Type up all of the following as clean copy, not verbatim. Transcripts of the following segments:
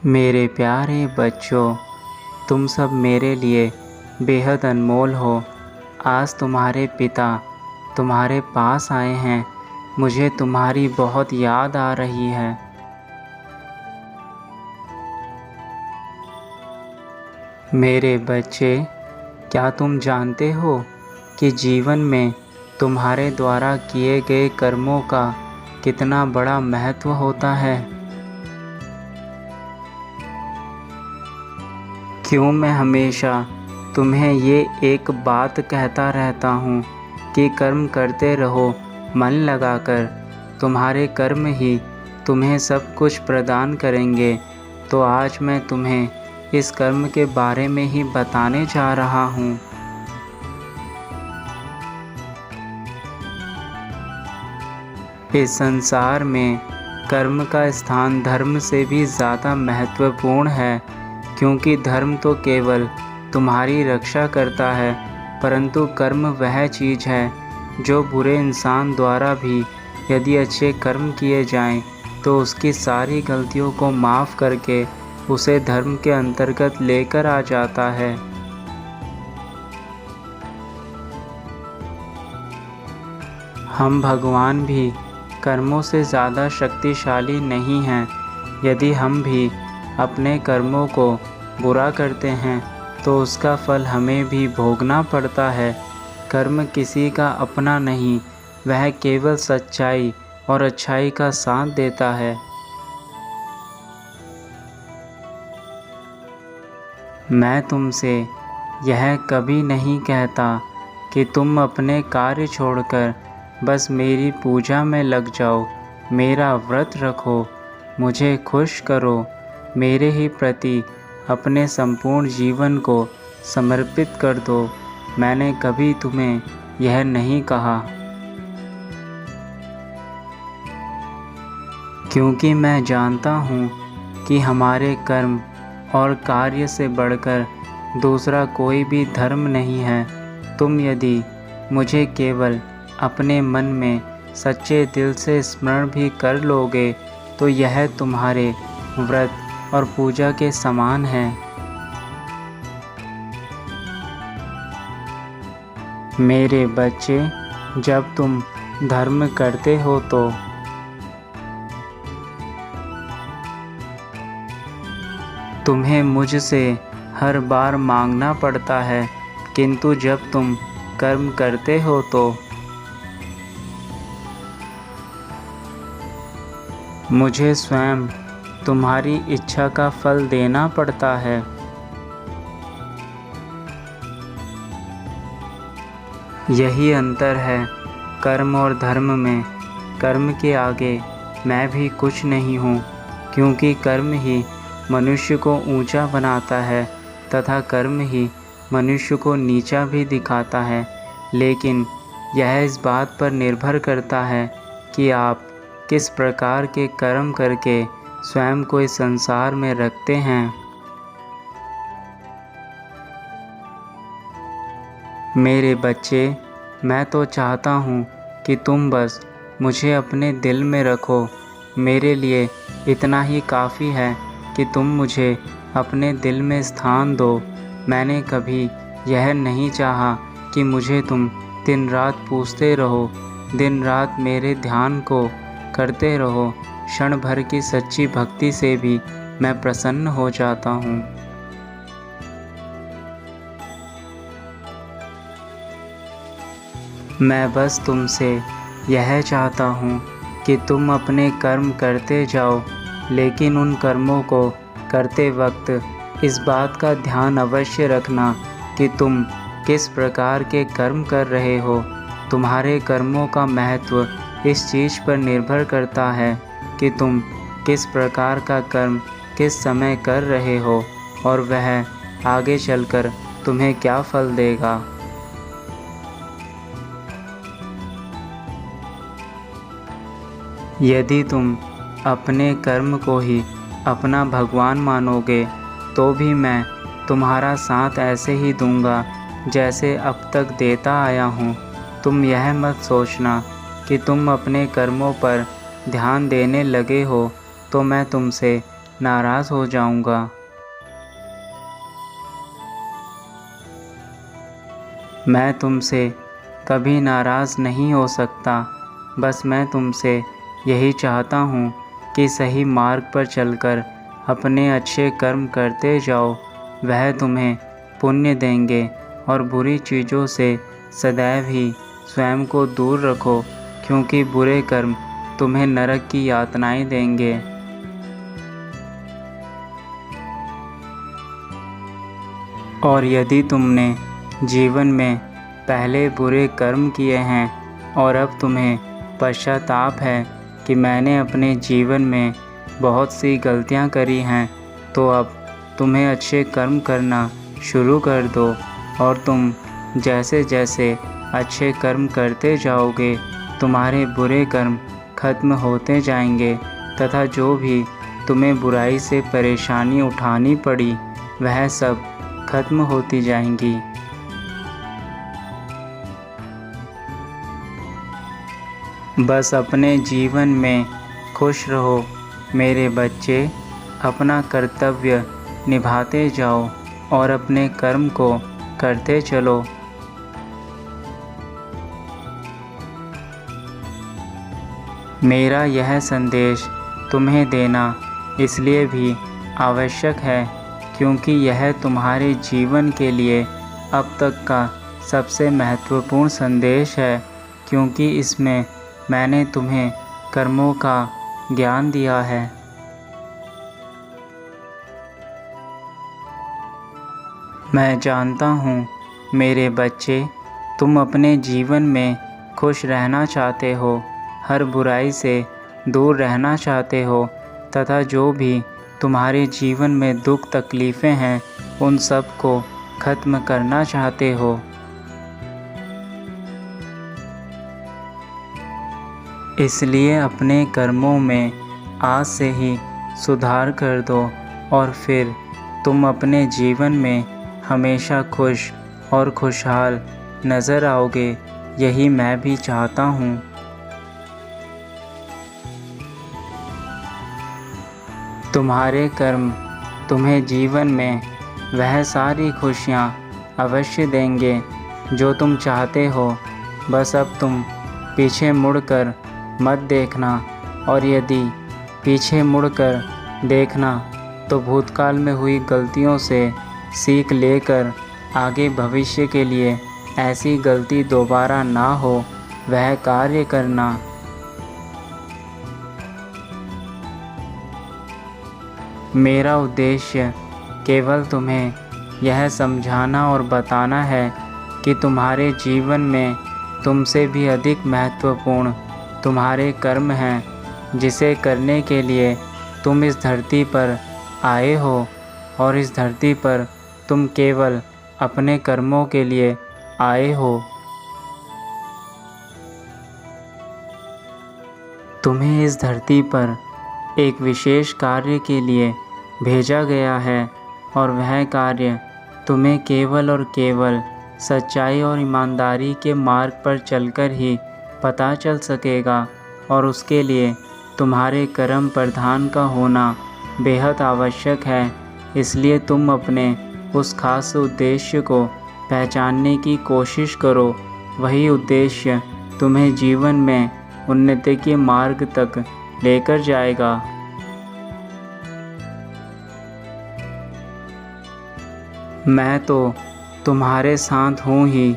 मेरे प्यारे बच्चों, तुम सब मेरे लिए बेहद अनमोल हो। आज तुम्हारे पिता तुम्हारे पास आए हैं। मुझे तुम्हारी बहुत याद आ रही है। मेरे बच्चे, क्या तुम जानते हो कि जीवन में तुम्हारे द्वारा किए गए कर्मों का कितना बड़ा महत्व होता है? क्यों मैं हमेशा तुम्हें ये एक बात कहता रहता हूँ कि कर्म करते रहो मन लगाकर। तुम्हारे कर्म ही तुम्हें सब कुछ प्रदान करेंगे। तो आज मैं तुम्हें इस कर्म के बारे में ही बताने जा रहा हूँ। इस संसार में कर्म का स्थान धर्म से भी ज़्यादा महत्वपूर्ण है, क्योंकि धर्म तो केवल तुम्हारी रक्षा करता है, परंतु कर्म वह चीज़ है जो बुरे इंसान द्वारा भी यदि अच्छे कर्म किए जाएं, तो उसकी सारी गलतियों को माफ़ करके उसे धर्म के अंतर्गत लेकर आ जाता है। हम भगवान भी कर्मों से ज़्यादा शक्तिशाली नहीं हैं। यदि हम भी अपने कर्मों को बुरा करते हैं तो उसका फल हमें भी भोगना पड़ता है। कर्म किसी का अपना नहीं, वह केवल सच्चाई और अच्छाई का साथ देता है। मैं तुमसे यह कभी नहीं कहता कि तुम अपने कार्य छोड़कर बस मेरी पूजा में लग जाओ, मेरा व्रत रखो, मुझे खुश करो, मेरे ही प्रति अपने संपूर्ण जीवन को समर्पित कर दो। मैंने कभी तुम्हें यह नहीं कहा, क्योंकि मैं जानता हूँ कि हमारे कर्म और कार्य से बढ़कर दूसरा कोई भी धर्म नहीं है। तुम यदि मुझे केवल अपने मन में सच्चे दिल से स्मरण भी कर लोगे तो यह तुम्हारे व्रत और पूजा के समान है। मेरे बच्चे, जब तुम धर्म करते हो तो तुम्हें मुझसे हर बार मांगना पड़ता है, किंतु जब तुम कर्म करते हो तो मुझे स्वयं तुम्हारी इच्छा का फल देना पड़ता है। यही अंतर है कर्म और धर्म में। कर्म के आगे मैं भी कुछ नहीं हूँ, क्योंकि कर्म ही मनुष्य को ऊंचा बनाता है तथा कर्म ही मनुष्य को नीचा भी दिखाता है। लेकिन यह इस बात पर निर्भर करता है कि आप किस प्रकार के कर्म करके स्वयं को इस संसार में रखते हैं। मेरे बच्चे, मैं तो चाहता हूँ कि तुम बस मुझे अपने दिल में रखो। मेरे लिए इतना ही काफ़ी है कि तुम मुझे अपने दिल में स्थान दो। मैंने कभी यह नहीं चाहा कि मुझे तुम दिन रात पूछते रहो, दिन रात मेरे ध्यान को करते रहो। क्षण भर की सच्ची भक्ति से भी मैं प्रसन्न हो जाता हूँ। मैं बस तुमसे यह चाहता हूँ कि तुम अपने कर्म करते जाओ, लेकिन उन कर्मों को करते वक्त इस बात का ध्यान अवश्य रखना कि तुम किस प्रकार के कर्म कर रहे हो। तुम्हारे कर्मों का महत्व इस चीज़ पर निर्भर करता है कि तुम किस प्रकार का कर्म किस समय कर रहे हो, और वह आगे चलकर तुम्हें क्या फल देगा। यदि तुम अपने कर्म को ही अपना भगवान मानोगे तो भी मैं तुम्हारा साथ ऐसे ही दूंगा जैसे अब तक देता आया हूँ। तुम यह मत सोचना कि तुम अपने कर्मों पर ध्यान देने लगे हो तो मैं तुमसे नाराज़ हो जाऊंगा। मैं तुमसे कभी नाराज़ नहीं हो सकता। बस मैं तुमसे यही चाहता हूँ कि सही मार्ग पर चलकर अपने अच्छे कर्म करते जाओ। वह तुम्हें पुण्य देंगे और बुरी चीज़ों से सदैव ही स्वयं को दूर रखो, क्योंकि बुरे कर्म तुम्हें नरक की यातनाएं देंगे। और यदि तुमने जीवन में पहले बुरे कर्म किए हैं और अब तुम्हें पश्चाताप है कि मैंने अपने जीवन में बहुत सी गलतियां करी हैं, तो अब तुम्हें अच्छे कर्म करना शुरू कर दो और तुम जैसे जैसे अच्छे कर्म करते जाओगे तुम्हारे बुरे कर्म खत्म होते जाएंगे तथा जो भी तुम्हें बुराई से परेशानी उठानी पड़ी वह सब खत्म होती जाएंगी। बस अपने जीवन में खुश रहो मेरे बच्चे। अपना कर्तव्य निभाते जाओ और अपने कर्म को करते चलो। मेरा यह संदेश तुम्हें देना इसलिए भी आवश्यक है क्योंकि यह तुम्हारे जीवन के लिए अब तक का सबसे महत्वपूर्ण संदेश है, क्योंकि इसमें मैंने तुम्हें कर्मों का ज्ञान दिया है। मैं जानता हूँ मेरे बच्चे, तुम अपने जीवन में खुश रहना चाहते हो, हर बुराई से दूर रहना चाहते हो तथा जो भी तुम्हारे जीवन में दुख तकलीफ़ें हैं उन सब को ख़त्म करना चाहते हो। इसलिए अपने कर्मों में आज से ही सुधार कर दो और फिर तुम अपने जीवन में हमेशा खुश और खुशहाल नज़र आओगे। यही मैं भी चाहता हूँ। तुम्हारे कर्म तुम्हें जीवन में वह सारी खुशियाँ अवश्य देंगे जो तुम चाहते हो। बस अब तुम पीछे मुड़कर मत देखना, और यदि पीछे मुड़कर देखना तो भूतकाल में हुई गलतियों से सीख लेकर आगे भविष्य के लिए ऐसी गलती दोबारा ना हो वह कार्य करना। मेरा उद्देश्य केवल तुम्हें यह समझाना और बताना है कि तुम्हारे जीवन में तुमसे भी अधिक महत्वपूर्ण तुम्हारे कर्म हैं, जिसे करने के लिए तुम इस धरती पर आए हो, और इस धरती पर तुम केवल अपने कर्मों के लिए आए हो। तुम्हें इस धरती पर एक विशेष कार्य के लिए भेजा गया है, और वह कार्य तुम्हें केवल और केवल सच्चाई और ईमानदारी के मार्ग पर चलकर ही पता चल सकेगा, और उसके लिए तुम्हारे कर्म प्रधान का होना बेहद आवश्यक है। इसलिए तुम अपने उस खास उद्देश्य को पहचानने की कोशिश करो। वही उद्देश्य तुम्हें जीवन में उन्नति के मार्ग तक लेकर जाएगा। मैं तो तुम्हारे साथ हूँ ही।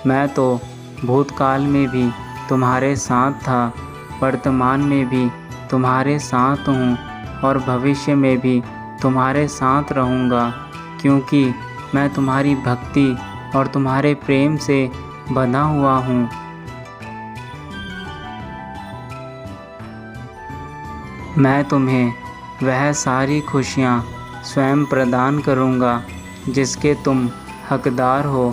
मैं तो भूतकाल में भी तुम्हारे साथ था, वर्तमान में भी तुम्हारे साथ हूँ और भविष्य में भी तुम्हारे साथ रहूँगा, क्योंकि मैं तुम्हारी भक्ति और तुम्हारे प्रेम से बंधा हुआ हूँ। मैं तुम्हें वह सारी खुशियाँ स्वयं प्रदान करूँगा जिसके तुम हकदार हो,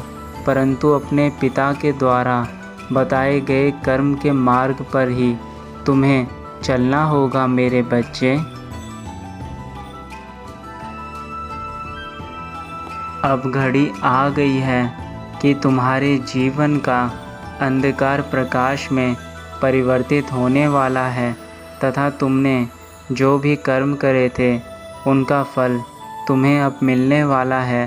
परंतु अपने पिता के द्वारा बताए गए कर्म के मार्ग पर ही तुम्हें चलना होगा मेरे बच्चे। अब घड़ी आ गई है कि तुम्हारे जीवन का अंधकार प्रकाश में परिवर्तित होने वाला है, तथा तुमने जो भी कर्म करे थे उनका फल तुम्हें अब मिलने वाला है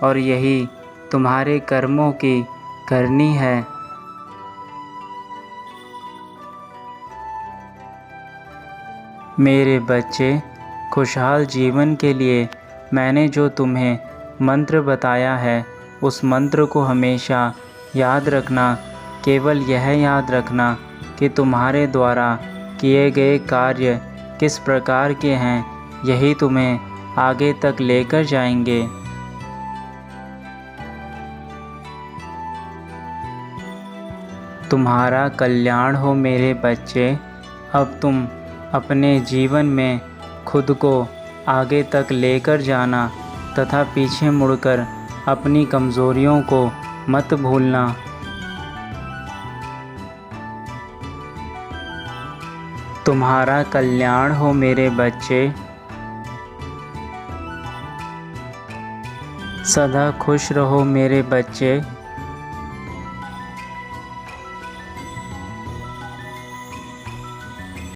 और यही तुम्हारे कर्मों की करनी है। मेरे बच्चे, खुशहाल जीवन के लिए मैंने जो तुम्हें मंत्र बताया है, उस मंत्र को हमेशा याद रखना। केवल यह याद रखना कि तुम्हारे द्वारा किए गए कार्य किस प्रकार के हैं, यही तुम्हें आगे तक लेकर जाएंगे। तुम्हारा कल्याण हो मेरे बच्चे। अब तुम अपने जीवन में खुद को आगे तक लेकर जाना तथा पीछे मुड़कर अपनी कमज़ोरियों को मत भूलना। तुम्हारा कल्याण हो मेरे बच्चे। सदा खुश रहो मेरे बच्चे।